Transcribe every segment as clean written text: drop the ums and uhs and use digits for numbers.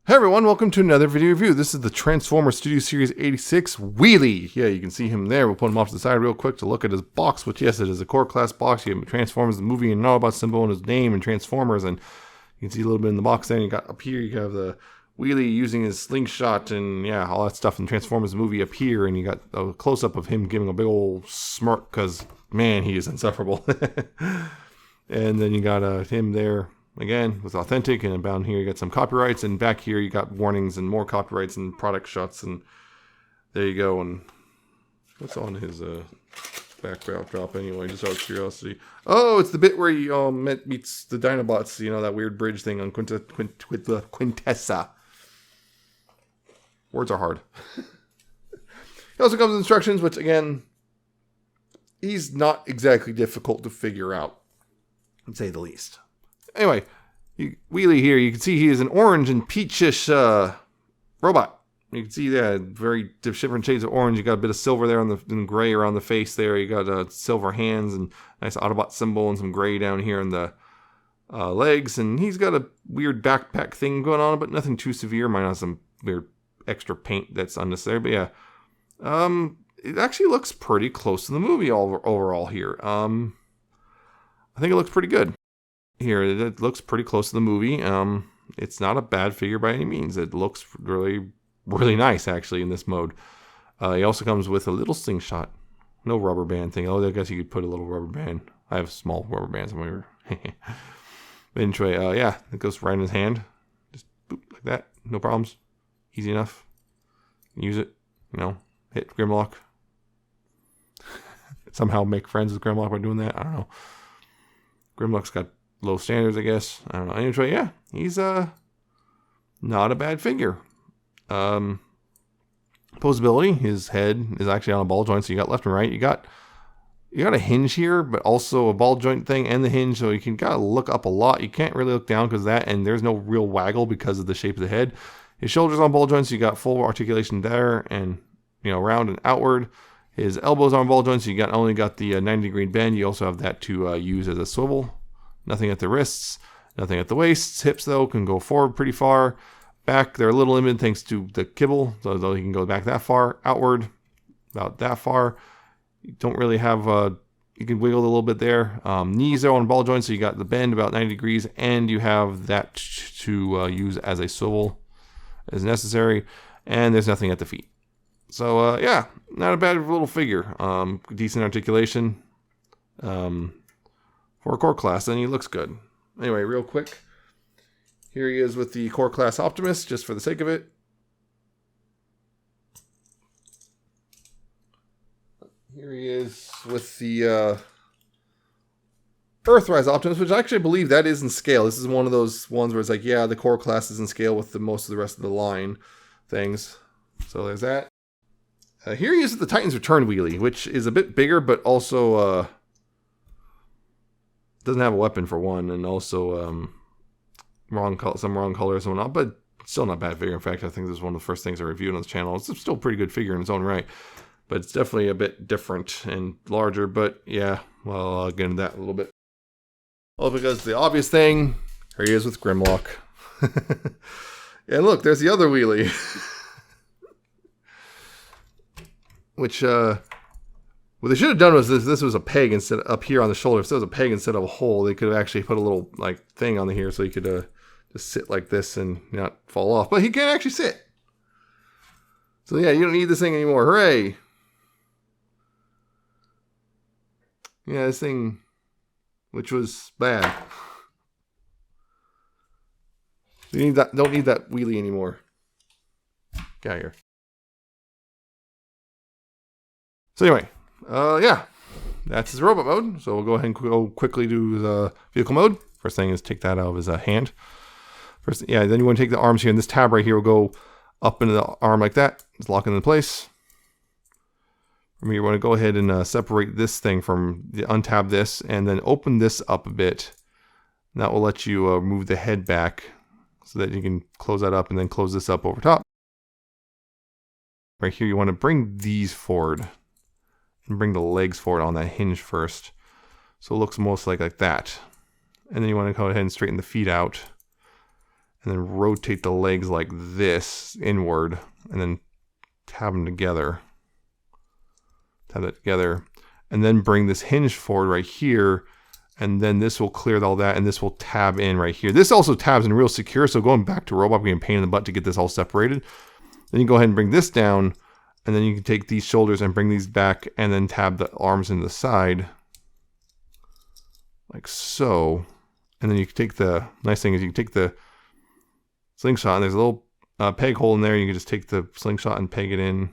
Hey everyone, welcome to another video review. This is the Transformers Studio Series 86 Wheelie. Yeah, you can see him there. We'll put him off to the side real quick to look at his box, which yes, it is a core class box. You have Transformers, the movie, and Autobot symbol and his name and Transformers, and you can see a little bit in the box there. And you got up here, you have the Wheelie using his slingshot and yeah, all that stuff in Transformers movie up here, and you got a close-up of him giving a big old smirk because, man, he is insufferable. And then you got him there. Again, with authentic, and down here you got some copyrights, and back here you got warnings and more copyrights and product shots, and there you go. And what's on his background drop anyway, just out of curiosity? Oh, it's the bit where he meets the Dinobots, you know, that weird bridge thing on Quintessa. Words are hard. He also comes with instructions, which again, he's not exactly difficult to figure out, to say the least. Anyway, Wheelie here, you can see he is an orange and peachish robot. You can see that very different shades of orange. You got a bit of silver there on the and gray around the face there. You got silver hands and nice Autobot symbol and some gray down here in the legs. And he's got a weird backpack thing going on, but nothing too severe. Might have some weird extra paint that's unnecessary. But yeah, it actually looks pretty close to the movie overall here. I think it looks pretty good. Here, it looks pretty close to the movie. It's not a bad figure by any means. It looks really, really nice, actually, in this mode. He also comes with a little slingshot. No rubber band thing. Oh, I guess you could put a little rubber band. I have small rubber bands. But anyway, yeah, it goes right in his hand. Just boop, like that. No problems. Easy enough. Use it. You know, hit Grimlock. Somehow make friends with Grimlock by doing that. I don't know. Grimlock's got low standards, I guess. I don't know. Anyway, yeah, he's not a bad figure. Posability, his head is actually on a ball joint, so you got left and right. You got a hinge here, but also a ball joint thing and the hinge, so you can gotta look up a lot. You can't really look down because of that, and there's no real waggle because of the shape of the head. His shoulders on ball joints, so you got full articulation there, and you know, round and outward. His elbows on ball joints, so you only got the 90-degree bend. You also have that to use as a swivel. Nothing at the wrists, nothing at the waists. Hips, though, can go forward pretty far. Back, they're a little limited thanks to the kibble, so though you can go back that far. Outward, about that far. You don't really have, you can wiggle a little bit there. Knees are on ball joints, so you got the bend about 90 degrees, and you have that to use as a swivel as necessary. And there's nothing at the feet. So, yeah, not a bad little figure. Decent articulation. For a core class, and he looks good. Anyway, real quick, here he is with the core class Optimus, just for the sake of it. Here he is with the Earthrise Optimus, which I actually believe that is in scale. This is one of those ones where it's like, yeah, the core class is in scale with most of the rest of the line things. So there's that. Here he is with the Titans Return Wheelie, which is a bit bigger, but also doesn't have a weapon for one, and also some wrong colors and whatnot, but still not bad figure. In fact, I think this is one of the first things I reviewed on this channel. It's still a pretty good figure in its own right, but it's definitely a bit different and larger. But yeah, well, I'll get into that a little bit. Well, because the obvious thing, here he is with Grimlock. And look, there's the other Wheelie. Which, what they should have done was this was a peg instead up here on the shoulder. If there was a peg instead of a hole, they could have actually put a little like thing on here so he could just sit like this and not fall off. But he can't actually sit. So yeah, you don't need this thing anymore. Hooray! Yeah, this thing, which was bad. You need that. Don't need that Wheelie anymore. Get out of here. So anyway. Yeah, that's his robot mode. So we'll go ahead and go quickly to the vehicle mode. First thing is take that out of his hand. First, yeah, then you want to take the arms here, and this tab right here will go up into the arm like that. It's locking into place. From here, you want to go ahead and separate this thing from untab this, and then open this up a bit. And that will let you move the head back so that you can close that up and then close this up over top. Right here, you want to bring these forward. And bring the legs forward on that hinge first. So it looks most like that. And then you want to go ahead and straighten the feet out. And and then rotate the legs like this inward, and then tab them together. Tab that together, and then bring this hinge forward right here, and then this will clear all that, and this will tab in right here. This also tabs in real secure, so going back to robot being a pain in the butt to get this all separated. Then you go ahead and bring this down, and then you can take these shoulders and bring these back, and then tab the arms into the side, like so. And then you can take the, nice thing is you can take the slingshot, and there's a little peg hole in there. You can just take the slingshot and peg it in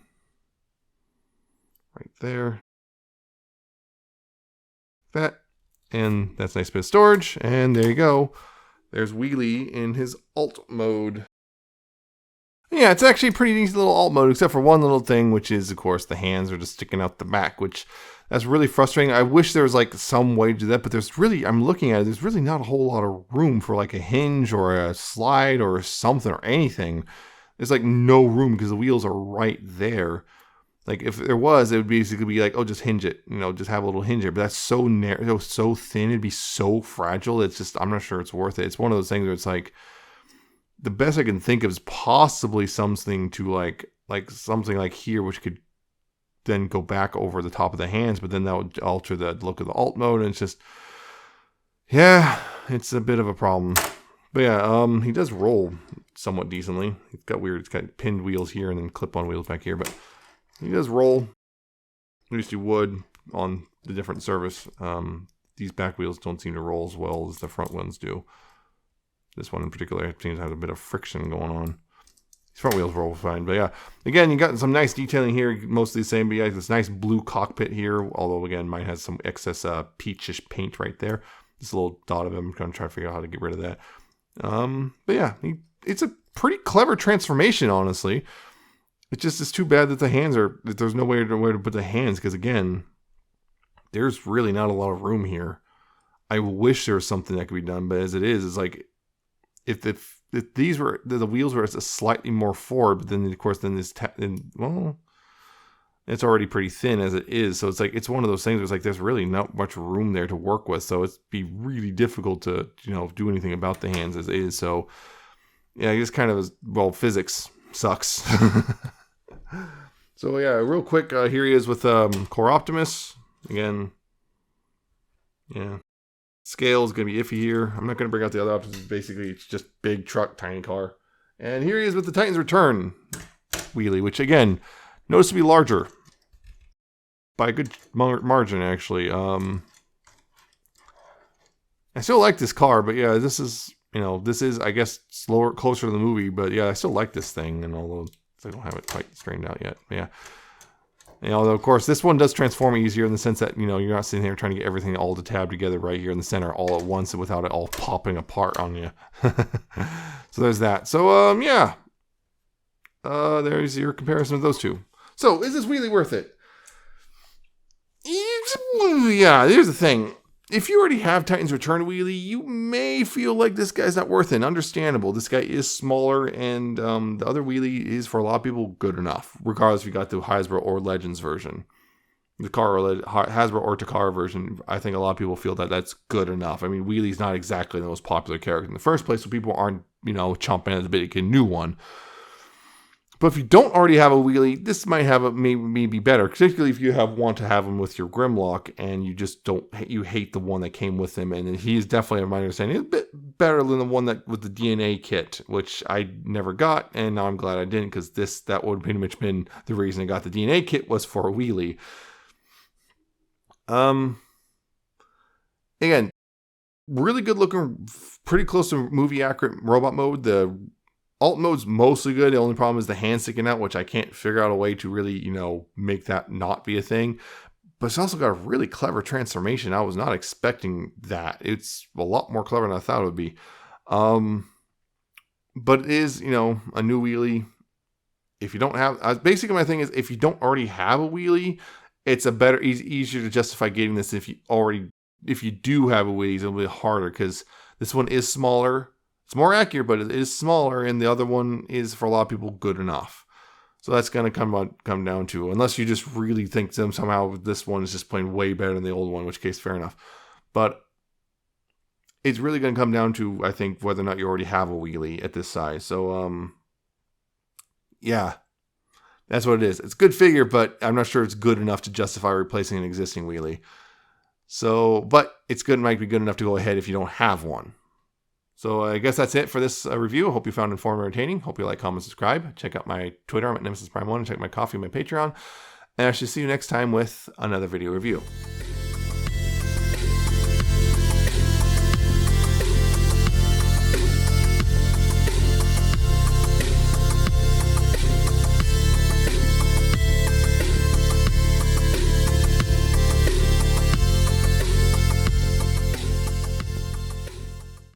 right there. That, and that's a nice bit of storage, and there you go. There's Wheelie in his alt mode. Yeah, it's actually a pretty easy little alt mode, except for one little thing, which is, of course, the hands are just sticking out the back, which that's really frustrating. I wish there was like some way to do that, but there's really, I'm looking at it, there's really not a whole lot of room for like a hinge or a slide or something or anything. There's like no room because the wheels are right there. Like if there was, it would basically be like, oh, just hinge it, you know, just have a little hinge here. But that's so narrow, so thin, it'd be so fragile. It's just, I'm not sure it's worth it. It's one of those things where it's like, the best I can think of is possibly something to like something like here, which could then go back over the top of the hands, but then that would alter the look of the alt mode, and it's just, yeah, it's a bit of a problem. But yeah, he does roll somewhat decently. It's got pinned wheels here and then clip-on wheels back here, but he does roll. At least you would on the different service. These back wheels don't seem to roll as well as the front ones do. This one in particular seems to have a bit of friction going on. These front wheels roll fine, but yeah. Again, you got some nice detailing here, mostly the same, but yeah, this nice blue cockpit here, although again, mine has some excess peachish paint right there. This little dot of him, I'm going to try to figure out how to get rid of that. But yeah, it's a pretty clever transformation, honestly. It's just, it's too bad that the hands are, that there's no way to put the hands, because again, there's really not a lot of room here. I wish there was something that could be done, but as it is, it's like, if these were, the wheels were slightly more forward, but then of course well, it's already pretty thin as it is. So it's like, it's one of those things where it's like, there's really not much room there to work with. So it'd be really difficult to, you know, do anything about the hands as is. So yeah, it's kind of, well, physics sucks. So yeah, real quick, here he is with Core Optimus. Again, yeah. Scale is going to be iffy here. I'm not going to bring out the other options. Basically, it's just big truck, tiny car. And here he is with the Titan's Return Wheelie, which again, noticeably larger. By a good margin, actually. I still like this car, but yeah, this is, you know, this is, I guess, slower, closer to the movie. But yeah, I still like this thing, and although I don't have it quite straightened out yet. But yeah. And although, of course, this one does transform easier in the sense that, you know, you're not sitting here trying to get everything all to tab together right here in the center all at once and without it all popping apart on you. So there's that. So, yeah. There's your comparison of those two. So, is this Wheelie worth it? Yeah, here's the thing. If you already have Titan's Return Wheelie, you may feel like this guy's not worth it. Understandable. This guy is smaller, and the other Wheelie is, for a lot of people, good enough, regardless if you got the Hasbro or Legends version. The Hasbro or Takara version, I think a lot of people feel that that's good enough. I mean, Wheelie's not exactly the most popular character in the first place, so people aren't, you know, chomping at the bit to get a new one. But if you don't already have a Wheelie, this might have maybe better, particularly if you want to have him with your Grimlock and you just you hate the one that came with him. And he is definitely, in my understanding, a bit better than the one that with the DNA kit, which I never got, and now I'm glad I didn't, because that would have pretty much been the reason I got the DNA kit, was for a Wheelie. Again, really good looking, pretty close to movie accurate robot mode. The alt mode's mostly good. The only problem is the hand sticking out, which I can't figure out a way to really, you know, make that not be a thing. But it's also got a really clever transformation. I was not expecting that. It's a lot more clever than I thought it would be. But it is, you know, a new Wheelie. If you don't have, basically my thing is, if you don't already have a Wheelie, it's easier to justify getting this. If you do have a Wheelie, it's a little bit harder, because this one is smaller. It's more accurate, but it is smaller, and the other one is, for a lot of people, good enough. So that's going to come down to, unless you just really think somehow this one is just playing way better than the old one, in which case, fair enough. But it's really going to come down to, I think, whether or not you already have a Wheelie at this size. So, yeah, that's what it is. It's a good figure, but I'm not sure it's good enough to justify replacing an existing Wheelie. So, but it's good, might be good enough to go ahead if you don't have one. So I guess that's it for this review. I hope you found it informative and entertaining. Hope you like, comment, subscribe. Check out my Twitter. I'm at Nemesis Prime 1. And check my coffee and my Patreon. And I shall see you next time with another video review.